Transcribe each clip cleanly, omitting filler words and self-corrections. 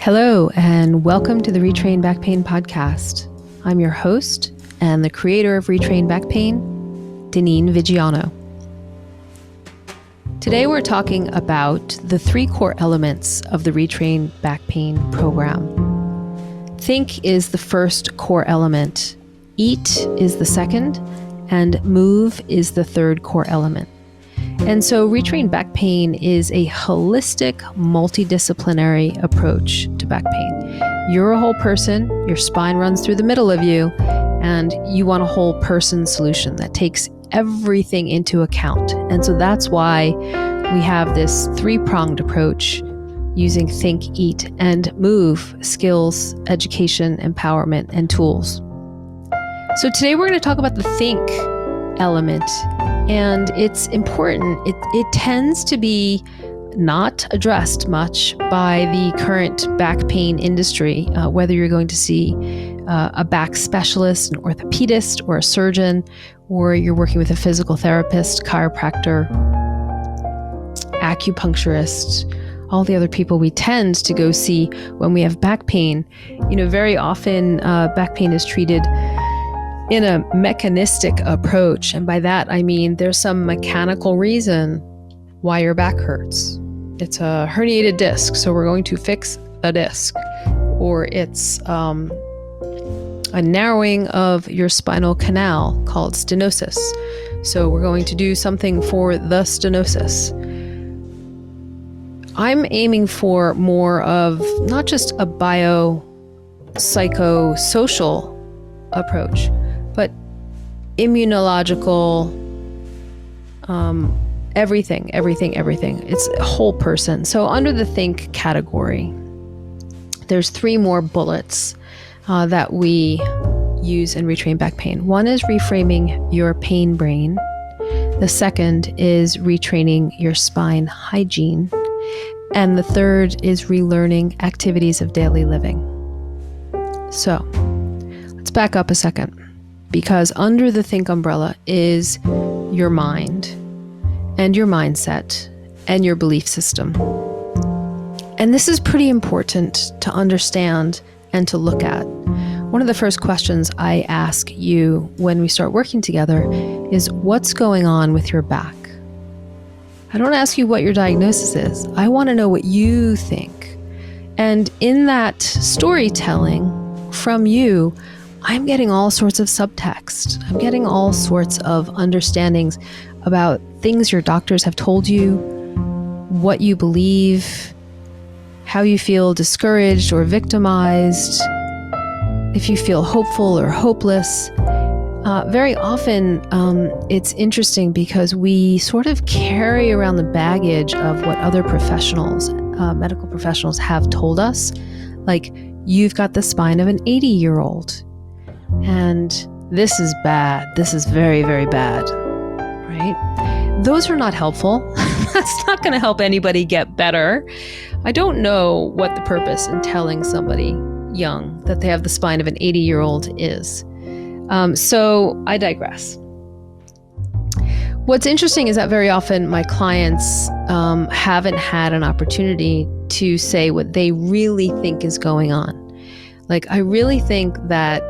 Hello, and welcome to the Retrain Back Pain podcast. I'm your host and the creator of Retrain Back Pain, Dinneen Vigiano. Today we're talking about the three core elements of the Retrain Back Pain program. Think is the first core element, eat is the second, and move is the third core element. And so Retrain Back Pain is a holistic, multidisciplinary approach to back pain. You're a whole person, your spine runs through the middle of you, and you want a whole person solution that takes everything into account. And so that's why we have this three-pronged approach using think, eat, and move skills, education, empowerment, and tools. So today we're going to talk about the think element. And it's important. It tends to be not addressed much by the current back pain industry, whether you're going to see a back specialist, an orthopedist, or a surgeon, or you're working with a physical therapist, chiropractor, acupuncturist, all the other people we tend to go see when we have back pain. Very often back pain is treated in a mechanistic approach. And by that, I mean there's some mechanical reason why your back hurts. It's a herniated disc, so we're going to fix a disc. Or it's a narrowing of your spinal canal called stenosis. So we're going to do something for the stenosis. I'm aiming for more of not just a biopsychosocial approach, but immunological, everything. It's a whole person. So under the think category, there's three more bullets that we use in Retrain Back Pain. One is reframing your pain brain. The second is retraining your spine hygiene. And the third is relearning activities of daily living. So let's back up a second. Because under the think umbrella is your mind and your mindset and your belief system. And this is pretty important to understand and to look at. One of the first questions I ask you when we start working together is, what's going on with your back? I don't ask you what your diagnosis is. I want to know what you think. And in that storytelling from you, I'm getting all sorts of subtext. I'm getting all sorts of understandings about things your doctors have told you, what you believe, how you feel discouraged or victimized, if you feel hopeful or hopeless. Very often, it's interesting because we sort of carry around the baggage of what other professionals, medical professionals have told us. Like, you've got the spine of an 80-year-old. And this is bad. This is very, very bad, right? Those are not helpful. That's not going to help anybody get better. I don't know what the purpose in telling somebody young that they have the spine of an 80-year-old is. So I digress. What's interesting is that very often my clients haven't had an opportunity to say what they really think is going on. Like, I really think that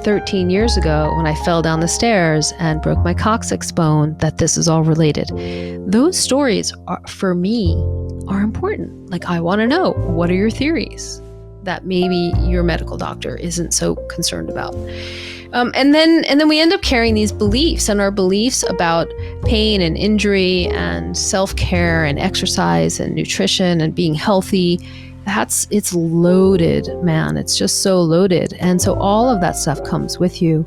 13 years ago when I fell down the stairs and broke my coccyx bone, that this is all related. Those stories are, for me, are important. Like, I want to know, what are your theories that maybe your medical doctor isn't so concerned about? And then we end up carrying these beliefs, and our beliefs about pain and injury and self-care and exercise and nutrition and being healthy, it's loaded, man. It's just so loaded. And so all of that stuff comes with you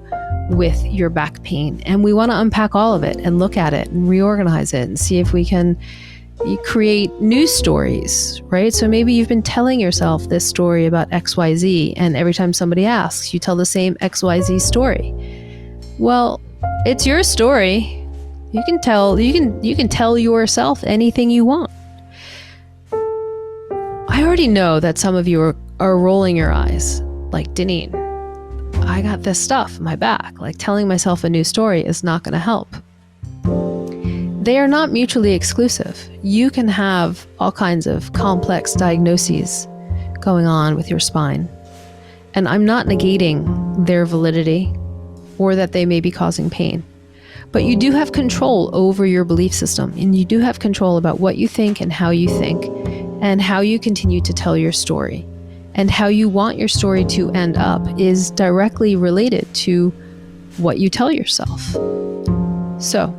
with your back pain. And we want to unpack all of it and look at it and reorganize it and see if we can create new stories, right? So maybe you've been telling yourself this story about XYZ, and every time somebody asks, you tell the same XYZ story. Well, it's your story. You can tell yourself anything you want. I already know that some of you are rolling your eyes, like, Dinneen, I got this stuff in my back. Like, telling myself a new story is not going to help. They are not mutually exclusive. You can have all kinds of complex diagnoses going on with your spine. And I'm not negating their validity or that they may be causing pain. But you do have control over your belief system, and you do have control about what you think and how you think, and how you continue to tell your story. And how you want your story to end up is directly related to what you tell yourself. So,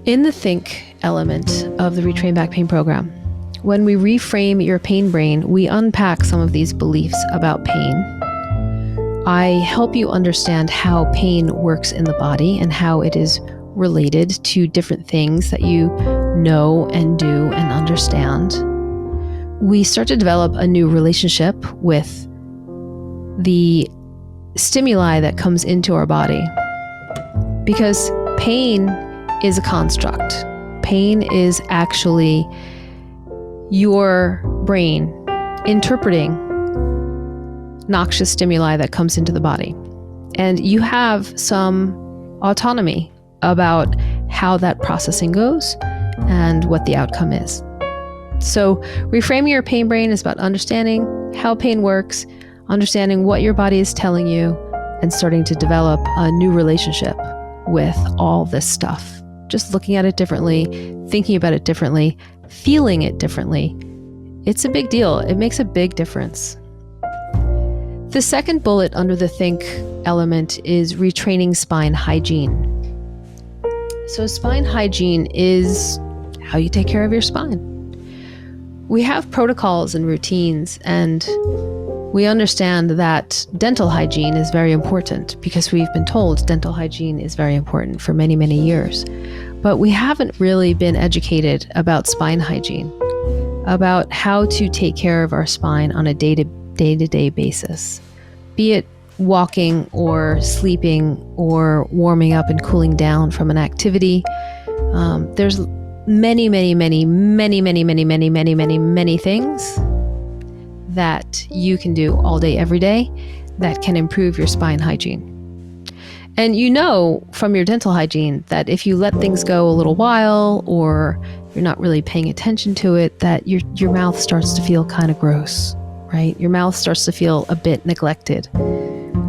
in the think element of the Retrain Back Pain program, when we reframe your pain brain, we unpack some of these beliefs about pain. I help you understand how pain works in the body and how it is related to different things that you know and do and understand. We start to develop a new relationship with the stimuli that comes into our body, because pain is a construct. Pain is actually your brain interpreting noxious stimuli that comes into the body. And you have some autonomy about how that processing goes and what the outcome is. So reframing your pain brain is about understanding how pain works, understanding what your body is telling you, and starting to develop a new relationship with all this stuff. Just looking at it differently, thinking about it differently, feeling it differently. It's a big deal. It makes a big difference. The second bullet under the think element is retraining spine hygiene. So spine hygiene is how you take care of your spine. We have protocols and routines, and we understand that dental hygiene is very important because we've been told dental hygiene is very important for many, many years. But we haven't really been educated about spine hygiene, about how to take care of our spine on a day-to-day basis, be it walking or sleeping or warming up and cooling down from an activity. There's many things that you can do all day, every day that can improve your spine hygiene. And you know from your dental hygiene that if you let things go a little while, or you're not really paying attention to it, that your mouth starts to feel kind of gross, right? Your mouth starts to feel a bit neglected.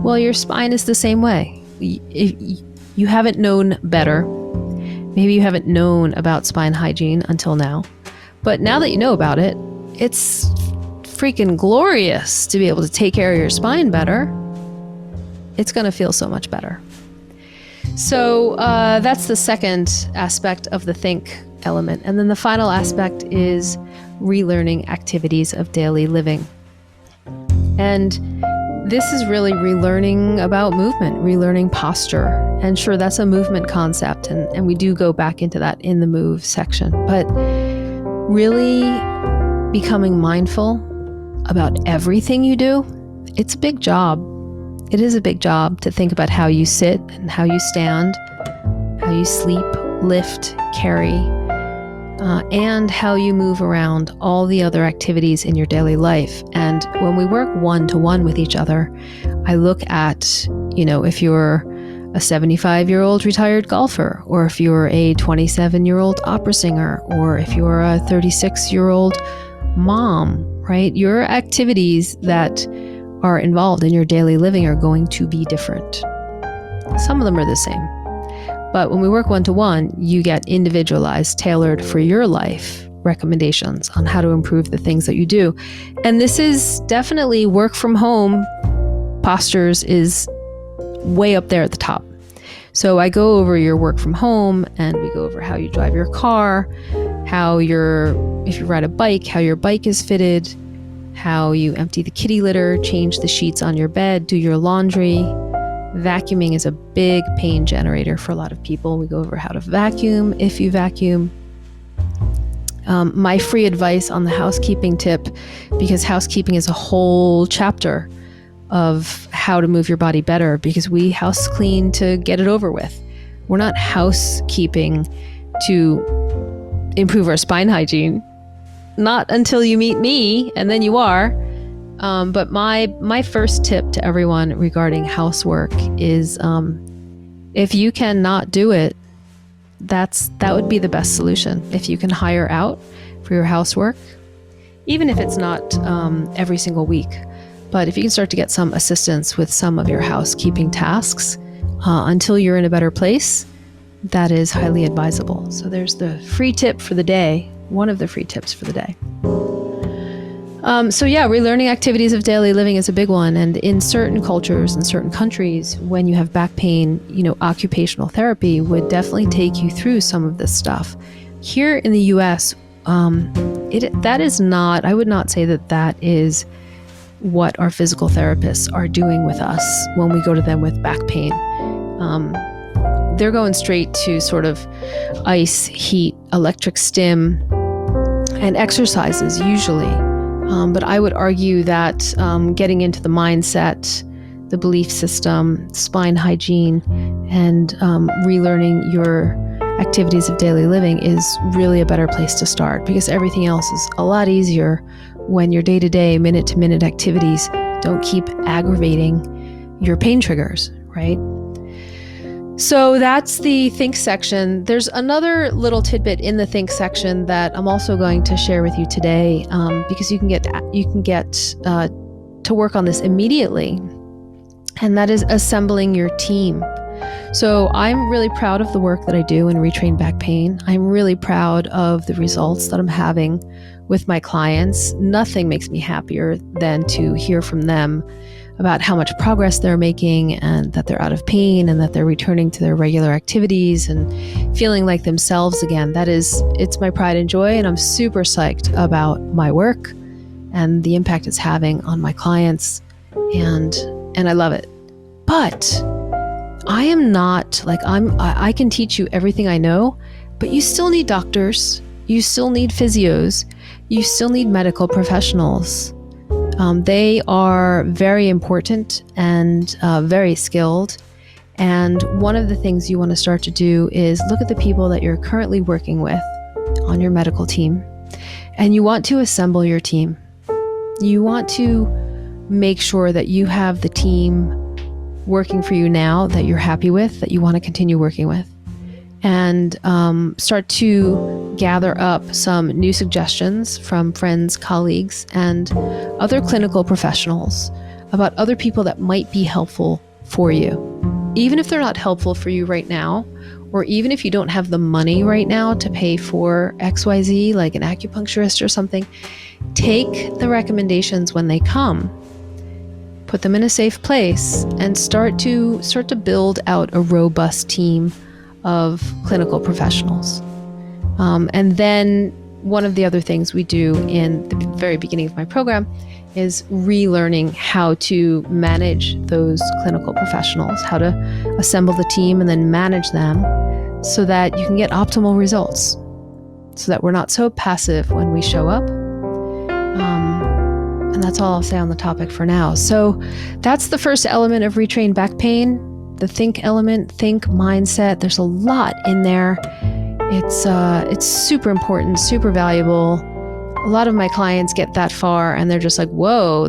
Well, your spine is the same way. If you haven't known better. Maybe you haven't known about spine hygiene until now. But now that you know about it, it's freaking glorious to be able to take care of your spine better. It's going to feel so much better. So that's the second aspect of the think element. And then the final aspect is relearning activities of daily living. And this is really relearning about movement, relearning posture. And sure, that's a movement concept. And we do go back into that in the move section. But really becoming mindful about everything you do, it's a big job. It is a big job to think about how you sit and how you stand, how you sleep, lift, carry, and how you move around all the other activities in your daily life. And when we work one-to-one with each other, I look at, if you're a 75-year-old retired golfer, or if you're a 27-year-old opera singer, or if you're a 36-year-old mom, right? Your activities that are involved in your daily living are going to be different. Some of them are the same. But when we work one-to-one, you get individualized, tailored for your life recommendations on how to improve the things that you do. And this is definitely work from home postures is way up there at the top. So I go over your work from home, and we go over how you drive your car, if you ride a bike, how your bike is fitted, how you empty the kitty litter, change the sheets on your bed, do your laundry. Vacuuming is a big pain generator for a lot of people. We go over how to vacuum, if you vacuum. My free advice on the housekeeping tip, because housekeeping is a whole chapter of how to move your body better, because we house clean to get it over with. We're not housekeeping to improve our spine hygiene. Not until you meet me, and then you are. But my first tip to everyone regarding housework is if you cannot do it, that would be the best solution. If you can hire out for your housework, even if it's not every single week. But if you can start to get some assistance with some of your housekeeping tasks until you're in a better place, that is highly advisable. So there's the free tip for the day, one of the free tips for the day. Relearning activities of daily living is a big one. And in certain cultures and certain countries, when you have back pain, occupational therapy would definitely take you through some of this stuff. Here in the US, that is not, I would not say that is what our physical therapists are doing with us when we go to them with back pain. They're going straight to sort of ice, heat, electric stim, and exercises usually. But I would argue that getting into the mindset, the belief system, spine hygiene, and relearning your activities of daily living is really a better place to start, because everything else is a lot easier when your day-to-day, minute-to-minute activities don't keep aggravating your pain triggers, right? So that's the think section. There's another little tidbit in the think section that I'm also going to share with you today, because you can get to work on this immediately, and that is assembling your team. So I'm really proud of the work that I do in Retrain Back Pain. I'm really proud of the results that I'm having with my clients. Nothing makes me happier than to hear from them about how much progress they're making, and that they're out of pain, and that they're returning to their regular activities and feeling like themselves again. It's my pride and joy, and I'm super psyched about my work and the impact it's having on my clients, and I love it. But I am not like I can teach you everything I know, but you still need doctors, you still need physios, you still need medical professionals. They are very important and very skilled. And one of the things you want to start to do is look at the people that you're currently working with on your medical team, and you want to assemble your team. You want to make sure that you have the team working for you now that you're happy with, that you want to continue working with, and start to gather up some new suggestions from friends, colleagues, and other clinical professionals about other people that might be helpful for you. Even if they're not helpful for you right now, or even if you don't have the money right now to pay for XYZ, like an acupuncturist or something, take the recommendations when they come, put them in a safe place, and start to build out a robust team of clinical professionals. And then one of the other things we do in the very beginning of my program is relearning how to manage those clinical professionals, how to assemble the team and then manage them so that you can get optimal results, so that we're not so passive when we show up. And that's all I'll say on the topic for now. So that's the first element of Retrain Back Pain, the think element, think mindset. There's a lot in there. It's super important, super valuable. A lot of my clients get that far and they're just like, whoa,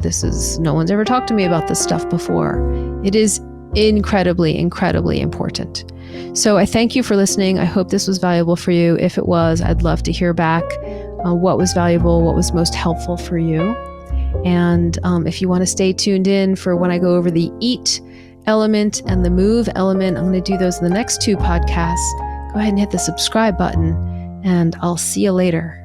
no one's ever talked to me about this stuff before. It is incredibly, incredibly important. So I thank you for listening. I hope this was valuable for you. If it was, I'd love to hear back what was valuable, what was most helpful for you. And if you want to stay tuned in for when I go over the eat element and the move element, I'm going to do those in the next two podcasts. Go ahead and hit the subscribe button, and I'll see you later.